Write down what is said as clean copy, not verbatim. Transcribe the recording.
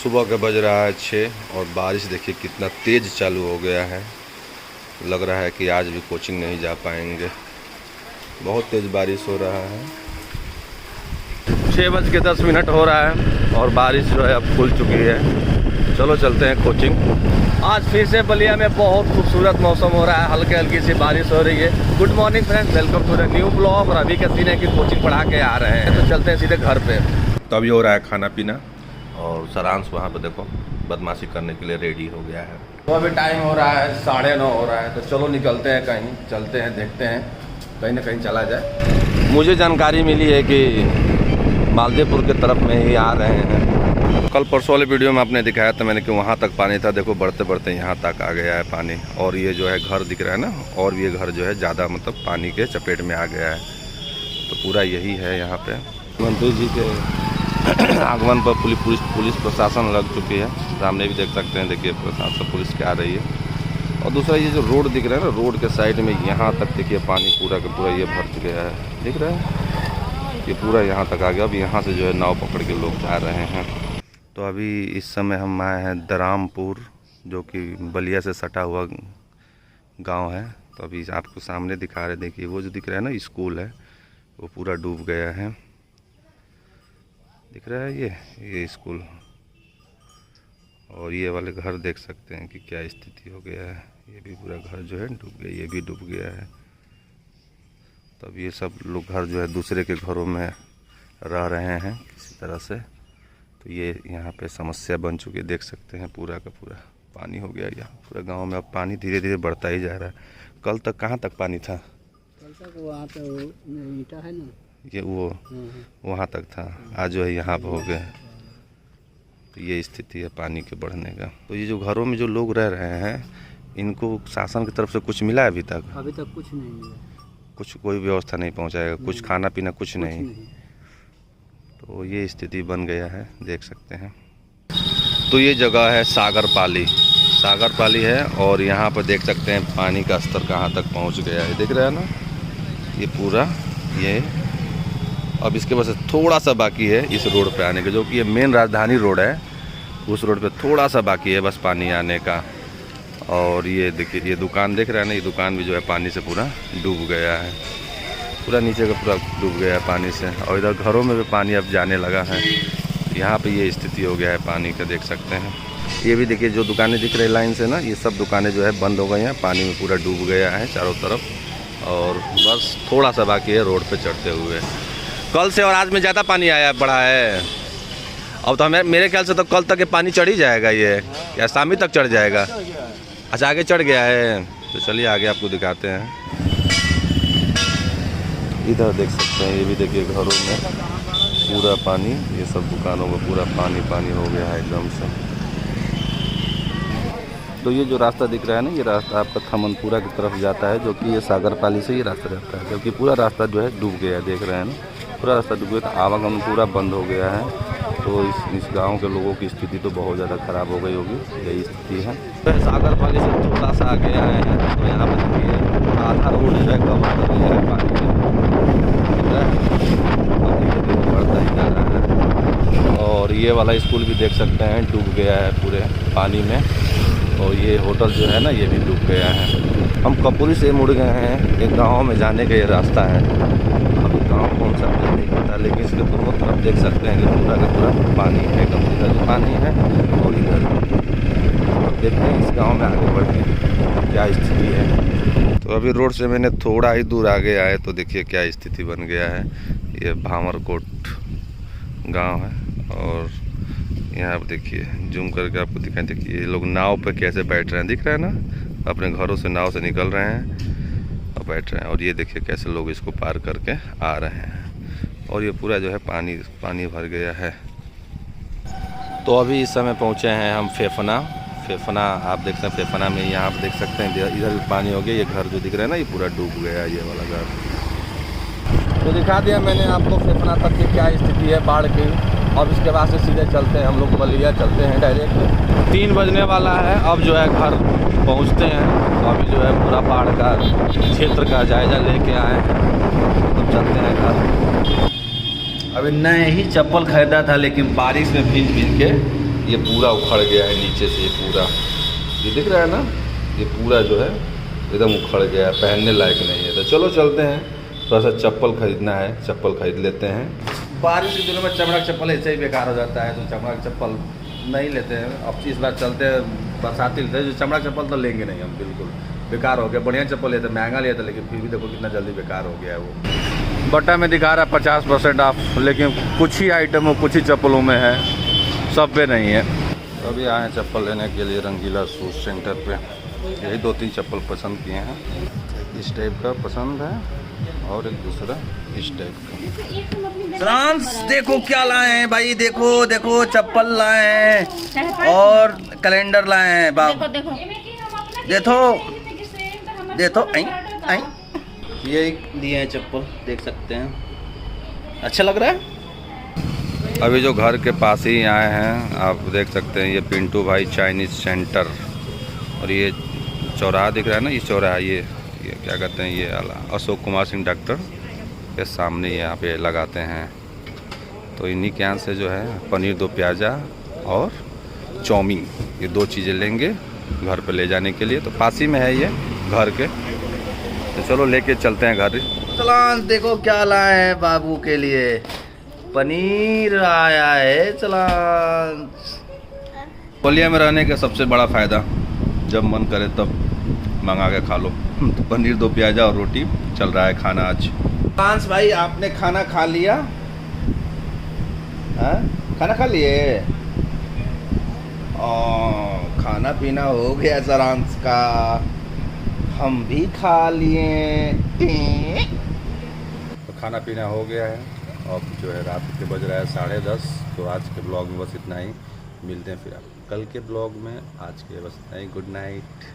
सुबह का बज रहा है 6 और बारिश देखिए कितना तेज़ चालू हो गया है। लग रहा है कि आज भी कोचिंग नहीं जा पाएंगे, बहुत तेज़ बारिश हो रहा है। 6:10 हो रहा है और बारिश जो है अब खुल चुकी है। चलो चलते हैं कोचिंग। आज फिर से बलिया में बहुत खूबसूरत मौसम हो रहा है, हल्की हल्की सी बारिश हो रही है। Good morning friends, welcome to the new blog. और अभी का सीन है कि कोचिंग पढ़ा के आ रहे हैं, तो चलते हैं सीधे घर पे। तो अभी हो रहा है खाना पीना और सारांश वहाँ पे देखो बदमाशी करने के लिए रेडी हो गया है। तो अभी टाइम हो रहा है 9:30 हो रहा है, तो चलो निकलते हैं, कहीं चलते हैं, देखते हैं कहीं ना कहीं चला जाए। मुझे जानकारी मिली है कि मालदेपुर के तरफ में ही आ रहे हैं। कल परसों वाले वीडियो में आपने दिखाया था मैंने कि वहाँ तक पानी था, देखो बढ़ते बढ़ते यहाँ तक आ गया है पानी। और ये जो है घर दिख रहा है ना, और ये घर जो है ज़्यादा मतलब पानी के चपेट में आ गया है। तो पूरा यही है यहाँ पे। मंत्री जी के आगमन पर पुलिस प्रशासन लग चुकी है। सामने भी देख सकते हैं, देखिए प्रशासन पुलिस के आ रही है। और दूसरा ये जो रोड दिख रहा है ना, रोड के साइड में यहाँ तक देखिए पानी पूरा का पूरा ये भर गया है, दिख रहा है ये पूरा यहाँ तक आ गया। अब यहाँ से जो है नाव पकड़ के लोग जा रहे हैं। तो अभी इस समय हम आए हैं दरामपुर, जो कि बलिया से सटा हुआ गांव है। तो अभी आपको सामने दिखा रहे, देखिए वो जो दिख रहा है ना स्कूल है, वो पूरा डूब गया है, दिख रहा है ये स्कूल। और ये वाले घर देख सकते हैं कि क्या स्थिति हो गया है। ये भी पूरा घर जो है डूब गया, ये भी डूब गया है। तब ये सब लोग घर जो है दूसरे के घरों में रह रहे हैं किसी तरह से। तो ये यहाँ पे समस्या बन चुकी है, देख सकते हैं पूरा का पूरा पानी हो गया यहाँ पूरा गांव में। अब पानी धीरे धीरे बढ़ता ही जा रहा है। कल तक कहाँ तक पानी था? कल तक वहाँ पे ईटा है ना, ये वो वहाँ तक था, आज जो है यहाँ पर हो गया। तो ये स्थिति है पानी के बढ़ने का। तो ये जो घरों में जो लोग रह रहे हैं, इनको शासन की तरफ से कुछ मिला है अभी तक? अभी तक कुछ नहीं मिला, कुछ कोई व्यवस्था नहीं पहुँचाएगा, कुछ खाना पीना कुछ नहीं। तो ये स्थिति बन गया है, देख सकते हैं। तो ये जगह है सागरपाली है। और यहाँ पर देख सकते हैं पानी का स्तर कहाँ तक पहुँच गया है, दिख रहा है ना ये पूरा। ये अब इसके वजह से थोड़ा सा बाकी है इस रोड पे आने का, जो कि ये मेन राजधानी रोड है, उस रोड पे थोड़ा सा बाकी है बस पानी आने का। और ये देखिए ये दुकान देख रहा है ना, ये दुकान भी जो है पानी से पूरा डूब गया है, पूरा नीचे का पूरा डूब गया है पानी से। और इधर घरों में भी पानी अब जाने लगा है। यहाँ पे ये स्थिति हो गया है पानी का, देख सकते हैं। ये भी देखिए जो दुकानें दिख रही लाइन से ना, ये सब दुकानें जो है बंद हो गई हैं, पानी में पूरा डूब गया है चारों तरफ। और बस थोड़ा सा बाकी है रोड पे चढ़ते हुए। कल से और आज में ज़्यादा पानी आया बढ़ा है। अब तो मेरे ख्याल से तो कल तक ये पानी चढ़ ही जाएगा, ये या शाम ही तक चढ़ जाएगा। अच्छा आगे चढ़ गया है, तो चलिए आगे आपको दिखाते हैं। इधर देख सकते हैं, ये भी देखिए घरों में पूरा पानी, ये सब दुकानों में पूरा पानी हो गया है एकदम से। तो ये जो रास्ता दिख रहा है ना, ये रास्ता आपका थमनपुरा की तरफ जाता है, जो कि ये सागरपाली से ये रास्ता जाता है। क्योंकि पूरा रास्ता जो है डूब गया है, देख रहे हैं ना, पूरा रास्ता डूब गया, तो आवागमन पूरा बंद हो गया है। तो इस गांव के लोगों की स्थिति तो बहुत ज़्यादा ख़राब हो गई होगी, यही स्थिति है। तो सागरपाली से थोड़ा सा आगे आए हैं, तो यहाँ पर देखिए आधा रोड जो है कवर कर लिया है पानी में, बढ़ता ही जा रहा है। और ये वाला स्कूल भी देख सकते हैं डूब गया है पूरे पानी में। और ये होटल जो है ना, ये भी डूब गया है। हम कपूरी से मुड़ गए हैं, एक गांव में जाने का ये रास्ता है। अभी गांव कौन सा मुझे नहीं पता, लेकिन इसके दोनों तरफ देख सकते हैं कि पूरा का पूरा पानी है, एकदम इधर भी पानी है और इधर। अब देखते हैं इस गांव में आगे बढ़ के क्या स्थिति है। तो अभी रोड से मैंने थोड़ा ही दूर आगे आए तो देखिए क्या स्थिति बन गया है। ये भामरकोट गाँव है और यहाँ पर देखिए जूम करके आपको दिखाएं, देखिए ये लोग नाव पे कैसे बैठ रहे हैं, दिख रहा है ना, अपने घरों से नाव से निकल रहे हैं और बैठ रहे हैं। और ये देखिए कैसे लोग इसको पार करके आ रहे हैं। और ये पूरा जो है पानी भर गया है। तो अभी इस समय पहुँचे हैं हम फेफना। आप देख सकते हैं फेफना में, यहाँ आप देख सकते हैं इधर भी पानी हो गया। ये घर जो दिख रहा है ना, ये पूरा डूब गया है, ये वाला घर। तो दिखा दिया मैंने आपको फेफना तक की क्या स्थिति है बाढ़ की। अब इसके बाद से सीधे चलते हैं हम लोग बलिया, चलते हैं डायरेक्ट। 3 बजने वाला है, अब जो है घर पहुंचते हैं। तो अभी जो है पूरा बाढ़ का क्षेत्र का जायजा लेके आए हैं, अब चलते हैं घर। अभी नए ही चप्पल खरीदा था, लेकिन बारिश में भीग के ये पूरा उखड़ गया है नीचे से, ये पूरा, ये दिख रहा है ना, ये पूरा जो है एकदम उखड़ गया है, पहनने लायक नहीं है। तो चलो चलते हैं, थोड़ा सा चप्पल खरीदना है, चप्पल खरीद लेते हैं। बारिश के दिनों में चमड़ा का चप्पल ऐसे ही बेकार हो जाता है, तो चमड़ा का चप्पल नहीं लेते हैं। अब इस बार चलते हैं बरसाती लेते हैं, जो चमड़ा चप्पल तो लेंगे नहीं हम, बिल्कुल बेकार हो गया। बढ़िया चप्पल लेते, महंगा लिया था, लेकिन फिर भी देखो कितना जल्दी बेकार हो गया है वो। बट्टा में दिखा रहा है 50% ऑफ, लेकिन कुछ ही आइटमों, कुछ ही चप्पलों में है, सब पे नहीं है। अभी आए हैं चप्पल लेने के लिए रंगीला शूज सेंटर पे। यही 2-3 चप्पल पसंद किए हैं, इस टाइप का पसंद है और एक दूसरा इस टाइप का। फ्रांस देखो क्या लाए हैं भाई, देखो देखो चप्पल लाए हैं और कैलेंडर लाए हैं बाबू, देखो देखो ये दिए हैं चप्पल, देख सकते हैं, अच्छा लग रहा है। अभी जो घर के पास ही आए हैं, आप देख सकते हैं, ये पिंटू भाई चाइनीज सेंटर, और ये चौराहा दिख रहा है ना, ये चौराहा, ये क्या कहते हैं, ये अशोक कुमार सिंह डॉक्टर के सामने यहाँ पे लगाते हैं। तो इन्हीं के यहाँ से जो है पनीर 2 प्याजा और चाउमीन, ये 2 चीज़ें लेंगे घर पे ले जाने के लिए। तो पास ही में है ये घर के, तो चलो लेके चलते हैं घर। चलान देखो क्या लाए हैं बाबू के लिए, पनीर आया है। चलान कोलिया में रहने का सबसे बड़ा फ़ायदा, जब मन करे तब मंगा के खा लो। तो पनीर 2 प्याजा और रोटी चल रहा है खाना आज। फ्रांस भाई आपने खाना खा लिया? हाँ खाना खा लिए? खाना पीना हो गया सरांस का, हम भी खा लिए। तो खाना पीना हो गया है, अब जो है रात के बज रहा है 10:30। तो आज के ब्लॉग में बस इतना ही, मिलते हैं फिर आप कल के ब्लॉग में। आज के बस इतना ही, गुड नाइट।